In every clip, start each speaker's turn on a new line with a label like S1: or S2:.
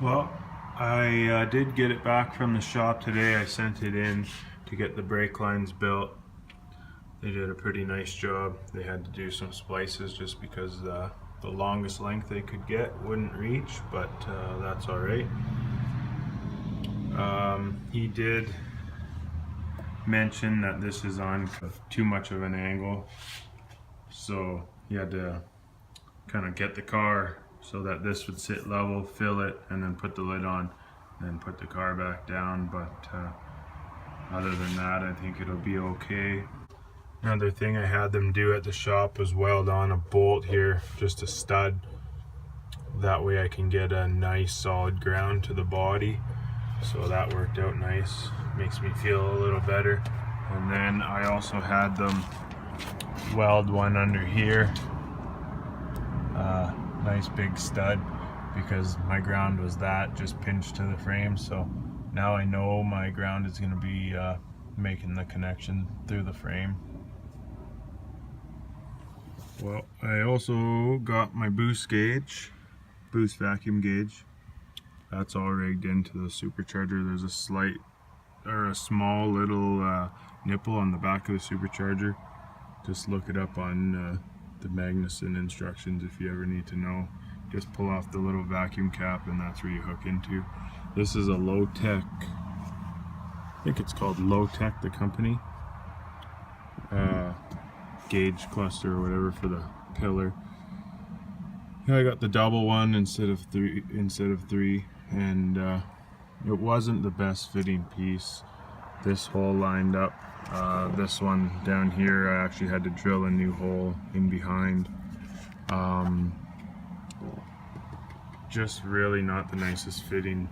S1: Well, I did get it back from the shop today. I sent it in to get the brake lines built. They did a pretty nice job. They had to do some splices just because the longest length they could get wouldn't reach, but that's all right. He did mention that this is on too much of an angle, so he had to kind of get the car so that this would sit level, fill it, and then put the lid on, then put the car back down. But other than that, I think it'll be okay. Another thing I had them do at the shop was weld on a bolt here, just a stud. That way I can get a nice solid ground to the body. So that worked out nice. Makes me feel a little better. And then I also had them weld one under here. Nice big stud, because my ground was that just pinched to the frame. So now I know my ground is going to be making the connection through the frame. Well, I also got my boost gauge, boost vacuum gauge. That's all rigged into the supercharger. There's a small little nipple on the back of the supercharger. Just look it up on the Magnuson instructions if you ever need to know. Just pull off the little vacuum cap and that's where you hook into. This is a Lo-tek, I think it's called Lo-tek, the company. Gauge cluster or whatever for the pillar. I got the double one instead of three, and it wasn't the best fitting piece. This hole lined up. This one down here, I actually had to drill a new hole in behind. Just really not the nicest fitting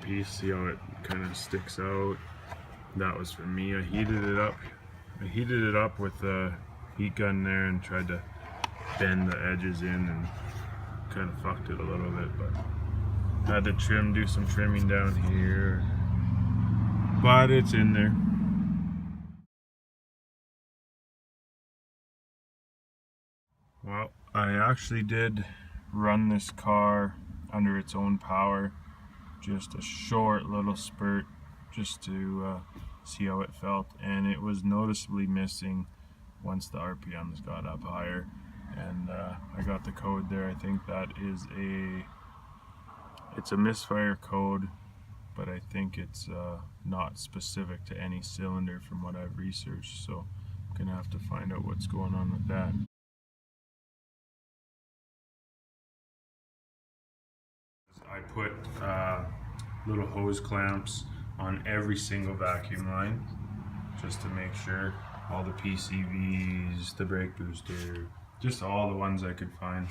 S1: piece. See how it kind of sticks out? That was for me. I heated it up with a heat gun there and tried to bend the edges in and kind of fucked it a little bit, but had to do some trimming down here, but it's in there. Well, I actually did run this car under its own power, just a short little spurt just to see how it felt, and it was noticeably missing once the RPMs got up higher. And I got the code there. I think that is it's a misfire code, but I think it's not specific to any cylinder from what I've researched, so I'm gonna have to find out what's going on with that. I put little hose clamps on every single vacuum line just to make sure. All the PCVs, the brake booster, just all the ones I could find,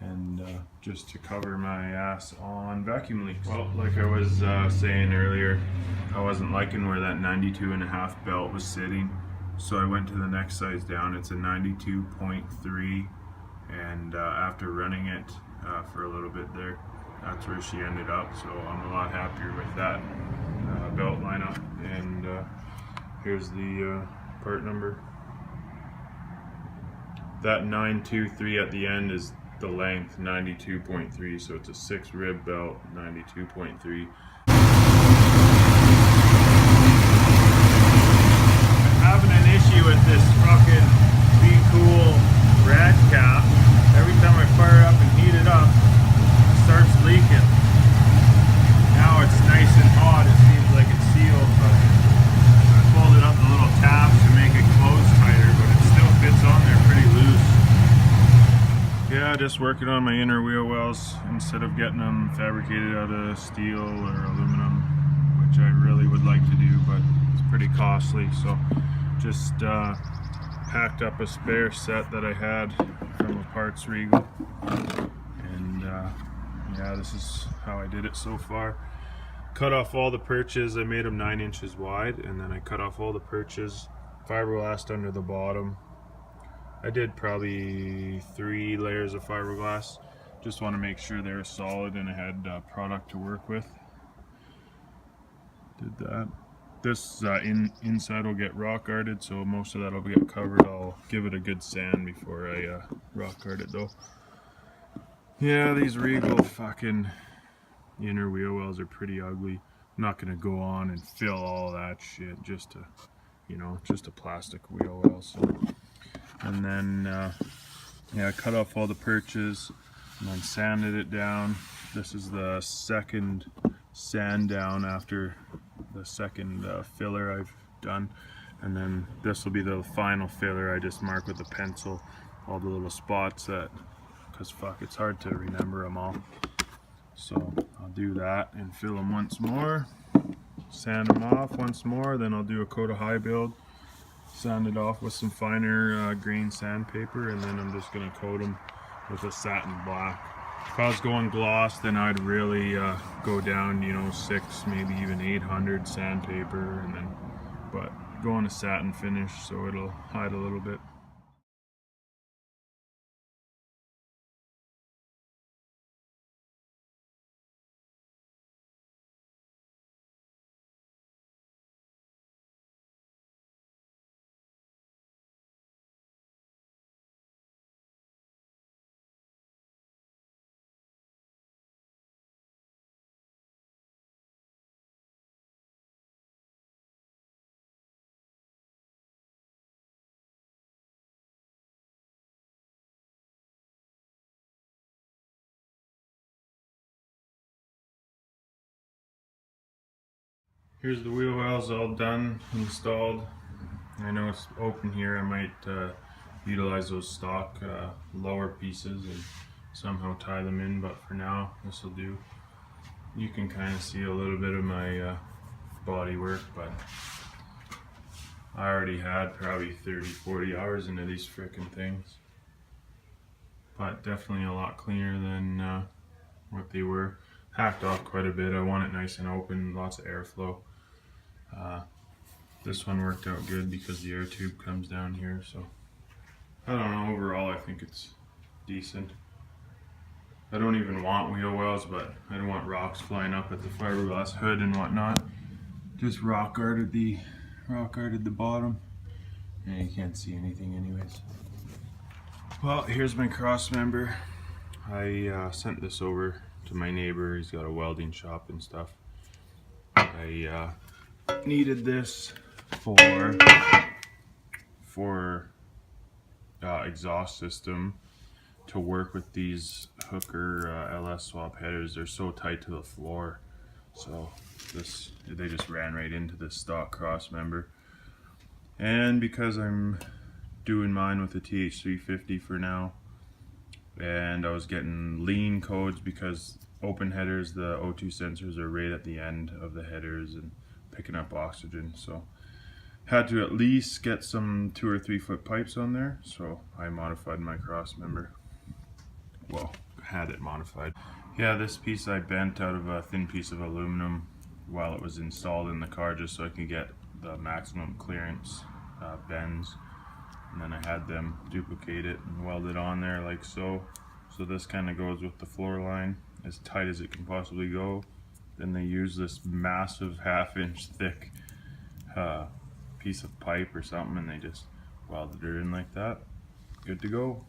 S1: and just to cover my ass on vacuum leaks. Well, like I was saying earlier, I wasn't liking where that 92.5 belt was sitting, so I went to the next size down. It's a 92.3, and after running it for a little bit there, that's where she ended up, so I'm a lot happier with that belt lineup. And here's the part number. That 923 at the end is the length, 92.3, so it's a 6 rib belt, 92.3. I'm having an issue with this fucking Be Cool rad cap. Every time I fire it up and heat it up, it starts leaking. Now it's nice and hot, it seems like it's sealed, but I folded up the little tabs to make it close tighter, but it still fits on there pretty loose. Yeah, just working on my inner wheel wells instead of getting them fabricated out of steel or aluminum, which I really would like to do, but it's pretty costly. So just packed up a spare set that I had from a parts Regal, and yeah, this is how I did it so far. Cut off all the perches. I made them 9 inches wide, and then I cut off all the perches, fiberglassed under the bottom. I did probably 3 layers of fiberglass. Just want to make sure they were solid and I had product to work with. Did that. This inside will get rock guarded, so most of that will get covered. I'll give it a good sand before I rock guard it though. Yeah, these Regal fucking inner wheel wells are pretty ugly. I'm not gonna go on and fill all that shit just to, you know, just a plastic wheel well. So, and then yeah, I cut off all the perches and then sanded it down. This is the second sand down after the second filler I've done, and then this will be the final filler. I just mark with a pencil all the little spots that, because fuck, it's hard to remember them all. So I'll do that and fill them once more, sand them off once more, then I'll do a coat of high build, sand it off with some finer grain sandpaper, and then I'm just going to coat them with a satin black. If I was going gloss, then I'd really go down, you know, 6, maybe even 800 sandpaper, and then, but going a satin finish so it'll hide a little bit. Here's the wheel wells all done, installed. I know it's open here. I might utilize those stock lower pieces and somehow tie them in, but for now this will do. You can kind of see a little bit of my body work, but I already had probably 30-40 hours into these frickin' things, but definitely a lot cleaner than what they were. Hacked off quite a bit. I want it nice and open, lots of airflow. This one worked out good because the air tube comes down here, so I don't know, overall I think it's decent. I don't even want wheel wells, but I don't want rocks flying up at the fiberglass hood and whatnot. Just rock guarded the bottom, and you can't see anything anyways. Well, here's my Crossmember. I sent this over to my neighbor. He's got a welding shop and stuff. I needed this for exhaust system to work with these Hooker LS swap headers. They're so tight to the floor, so they just ran right into this stock Crossmember. And because I'm doing mine with the TH350 for now, and I was getting lean codes because open headers, the O2 sensors are right at the end of the headers and picking up oxygen, so had to at least get some 2 or 3 foot pipes on there, so I modified my Crossmember. Well, had it modified. Yeah, this piece I bent out of a thin piece of aluminum while it was installed in the car, just so I could get the maximum clearance bends, and then I had them duplicate it and weld it on there like so. So this kind of goes with the floor line as tight as it can possibly go. Then they use this massive 1/2 inch thick piece of pipe or something, and they just welded it in like that. Good to go.